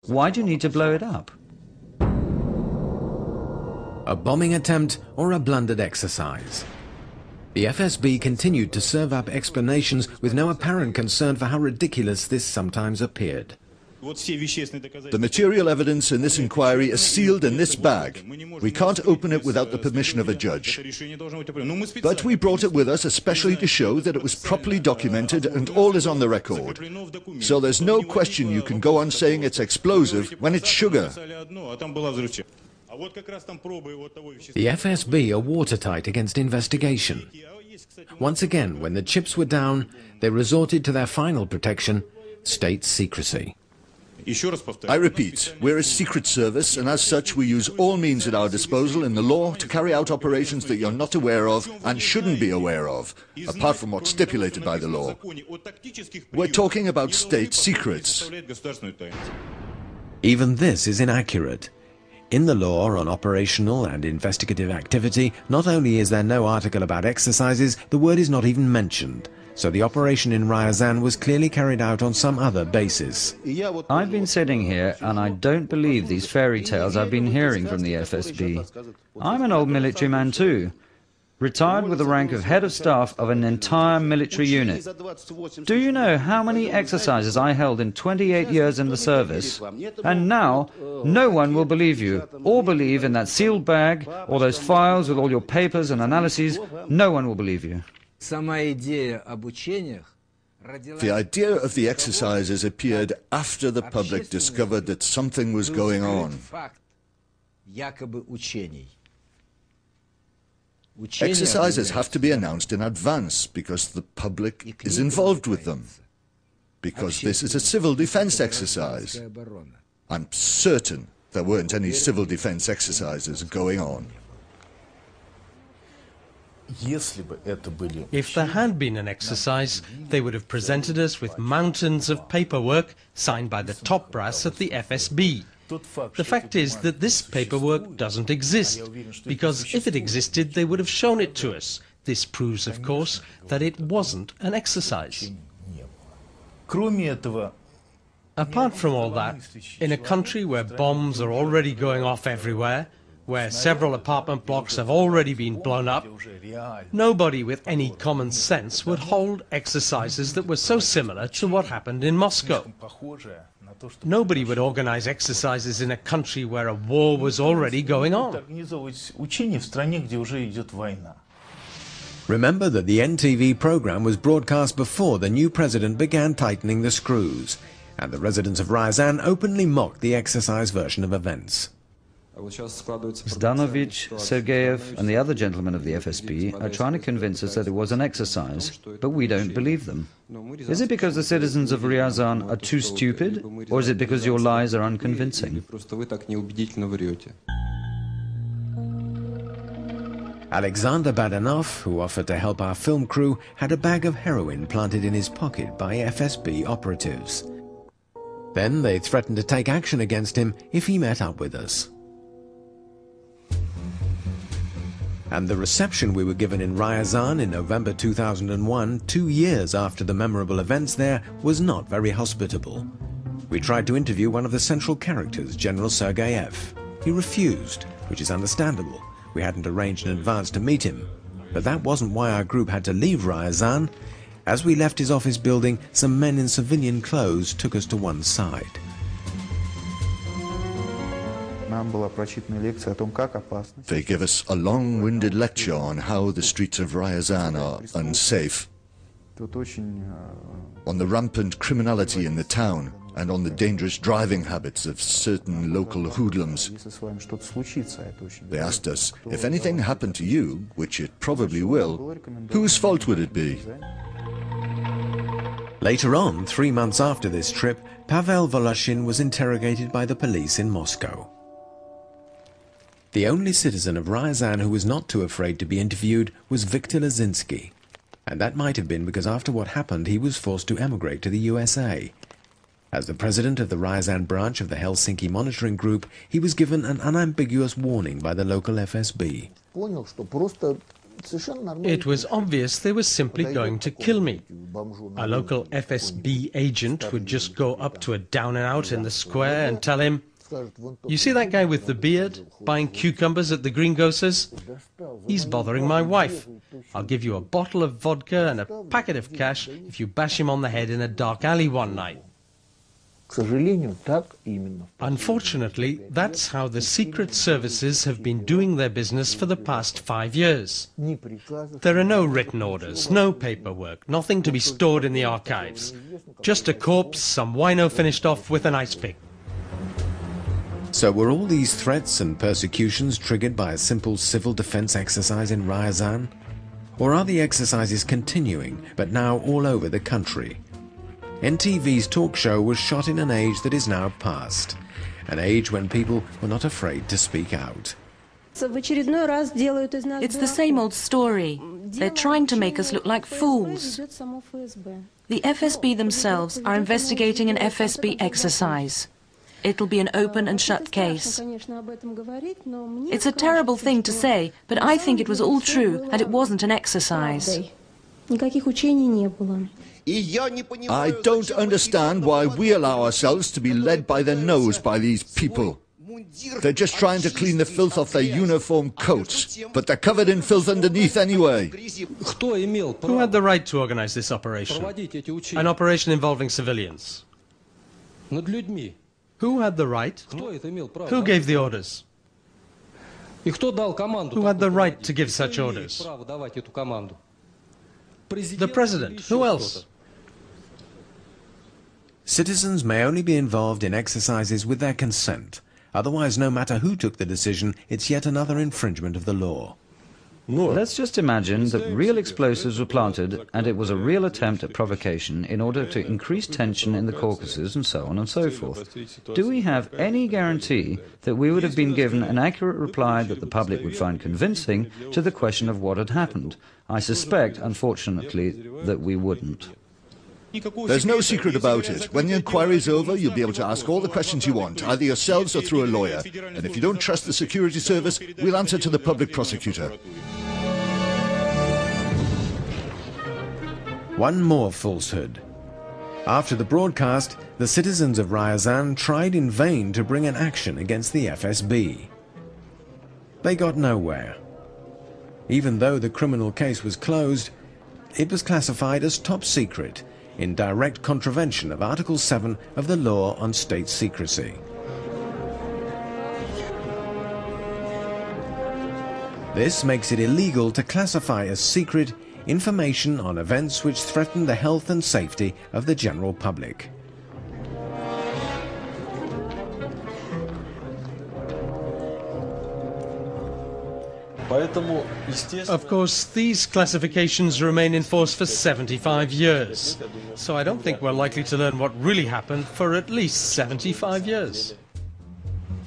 Why do you need to blow it up? A bombing attempt or a blundered exercise? The FSB continued to serve up explanations with no apparent concern for how ridiculous this sometimes appeared. The material evidence in this inquiry is sealed in this bag. We can't open it without the permission of a judge. But we brought it with us especially to show that it was properly documented and all is on the record. So there's no question you can go on saying it's explosive when it's sugar. The FSB are watertight against investigation. Once again, when the chips were down, they resorted to their final protection, state secrecy. I repeat, we're a secret service, and as such we use all means at our disposal in the law to carry out operations that you're not aware of and shouldn't be aware of, apart from what's stipulated by the law. We're talking about state secrets. Even this is inaccurate. In the law on operational and investigative activity, not only is there no article about exercises, the word is not even mentioned. So the operation in Ryazan was clearly carried out on some other basis. I've been sitting here and I don't believe these fairy tales I've been hearing from the FSB. I'm an old military man too, retired with the rank of head of staff of an entire military unit. Do you know how many exercises I held in 28 years in the service? And now, no one will believe you, or believe in that sealed bag, or those files with all your papers and analyses. No one will believe you. The idea of the exercises appeared after the public discovered that something was going on. Exercises have to be announced in advance because the public is involved with them. Because this is a civil defense exercise. I'm certain there weren't any civil defense exercises going on. If there had been an exercise, they would have presented us with mountains of paperwork signed by the top brass at the FSB. The fact is that this paperwork doesn't exist, because if it existed, they would have shown it to us. This proves, of course, that it wasn't an exercise. Apart from all that, in a country where bombs are already going off everywhere, where several apartment blocks have already been blown up, nobody with any common sense would hold exercises that were so similar to what happened in Moscow. Nobody would organize exercises in a country where a war was already going on. Remember that the NTV program was broadcast before the new president began tightening the screws, and the residents of Ryazan openly mocked the exercise version of events. Zdanovich, Sergeyev and the other gentlemen of the FSB are trying to convince us that it was an exercise, but we don't believe them. Is it because the citizens of Ryazan are too stupid, or is it because your lies are unconvincing? Alexander Badanov, who offered to help our film crew, had a bag of heroin planted in his pocket by FSB operatives. Then they threatened to take action against him if he met up with us. And the reception we were given in Ryazan in November 2001, 2 years after the memorable events there, was not very hospitable. We tried to interview one of the central characters, General Sergeyev. He refused, which is understandable. We hadn't arranged in advance to meet him. But that wasn't why our group had to leave Ryazan. As we left his office building, some men in civilian clothes took us to one side. They give us a long-winded lecture on how the streets of Ryazan are unsafe, on the rampant criminality in the town, and on the dangerous driving habits of certain local hoodlums. They asked us, if anything happened to you, which it probably will, whose fault would it be? Later on, 3 months after this trip, Pavel Voloshin was interrogated by the police in Moscow. The only citizen of Ryazan who was not too afraid to be interviewed was Viktor Lazinski. And that might have been because after what happened, he was forced to emigrate to the USA. As the president of the Ryazan branch of the Helsinki Monitoring Group, he was given an unambiguous warning by the local FSB. It was obvious they were simply going to kill me. A local FSB agent would just go up to a down-and-out in the square and tell him, "You see that guy with the beard, buying cucumbers at the greengrocers? He's bothering my wife. I'll give you a bottle of vodka and a packet of cash if you bash him on the head in a dark alley one night." Unfortunately, that's how the secret services have been doing their business for the past 5 years. There are no written orders, no paperwork, nothing to be stored in the archives. Just a corpse some wino finished off with an ice pick. So were all these threats and persecutions triggered by a simple civil defense exercise in Ryazan? Or are the exercises continuing, but now all over the country? NTV's talk show was shot in an age that is now past, an age when people were not afraid to speak out. It's the same old story. They're trying to make us look like fools. The FSB themselves are investigating an FSB exercise. It'll be an open and shut case. It's a terrible thing to say, but I think it was all true and it wasn't an exercise. I don't understand why we allow ourselves to be led by the nose by these people. They're just trying to clean the filth off their uniform coats, but they're covered in filth underneath anyway. Who had the right to organize this operation? An operation involving civilians. Who had the right? Who gave the orders? Who had the right to give such orders? The president. Who else? Citizens may only be involved in exercises with their consent. Otherwise, no matter who took the decision, it's yet another infringement of the law. Let's just imagine that real explosives were planted and it was a real attempt at provocation in order to increase tension in the Caucasus and so on and so forth. Do we have any guarantee that we would have been given an accurate reply that the public would find convincing to the question of what had happened? I suspect, unfortunately, that we wouldn't. There's no secret about it. When the inquiry's over, you'll be able to ask all the questions you want, either yourselves or through a lawyer. And if you don't trust the security service, we'll answer to the public prosecutor. One more falsehood. After the broadcast, the citizens of Ryazan tried in vain to bring an action against the FSB. They got nowhere. Even though the criminal case was closed, it was classified as top secret, in direct contravention of Article 7 of the Law on State Secrecy. This makes it illegal to classify as secret information on events which threaten the health and safety of the general public. Of course, these classifications remain in force for 75 years. So I don't think we're likely to learn what really happened for at least 75 years.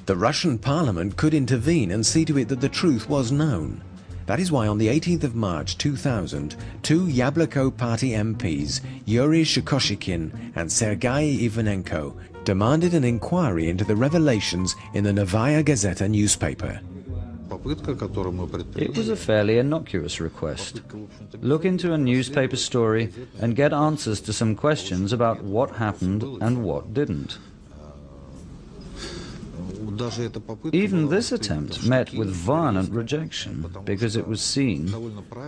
The Russian parliament could intervene and see to it that the truth was known. That is why on the 18th of March 2000, two Yabloko party MPs, Yuri Shikoshikin and Sergei Ivanenko, demanded an inquiry into the revelations in the Novaya Gazeta newspaper. It was a fairly innocuous request. Look into a newspaper story and get answers to some questions about what happened and what didn't. Even this attempt met with violent rejection because it was seen,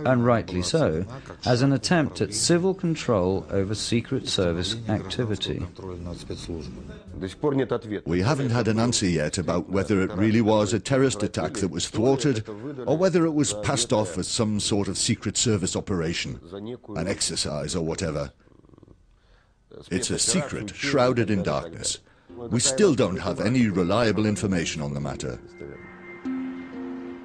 and rightly so, as an attempt at civil control over Secret Service activity. We haven't had an answer yet about whether it really was a terrorist attack that was thwarted or whether it was passed off as some sort of Secret Service operation, an exercise or whatever. It's a secret shrouded in darkness. We still don't have any reliable information on the matter.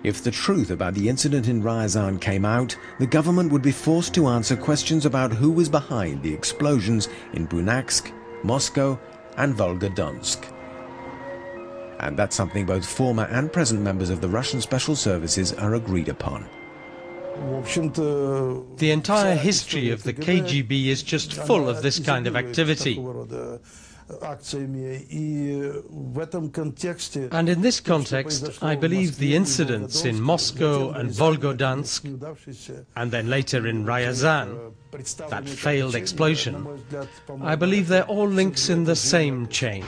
If the truth about the incident in Ryazan came out, the government would be forced to answer questions about who was behind the explosions in Bunaksk, Moscow and Volgodonsk. And that's something both former and present members of the Russian Special Services are agreed upon. The entire history of the KGB is just full of this kind of activity. And in this context, I believe the incidents in Moscow and Volgodansk, and then later in Ryazan, that failed explosion, I believe they're all links in the same chain.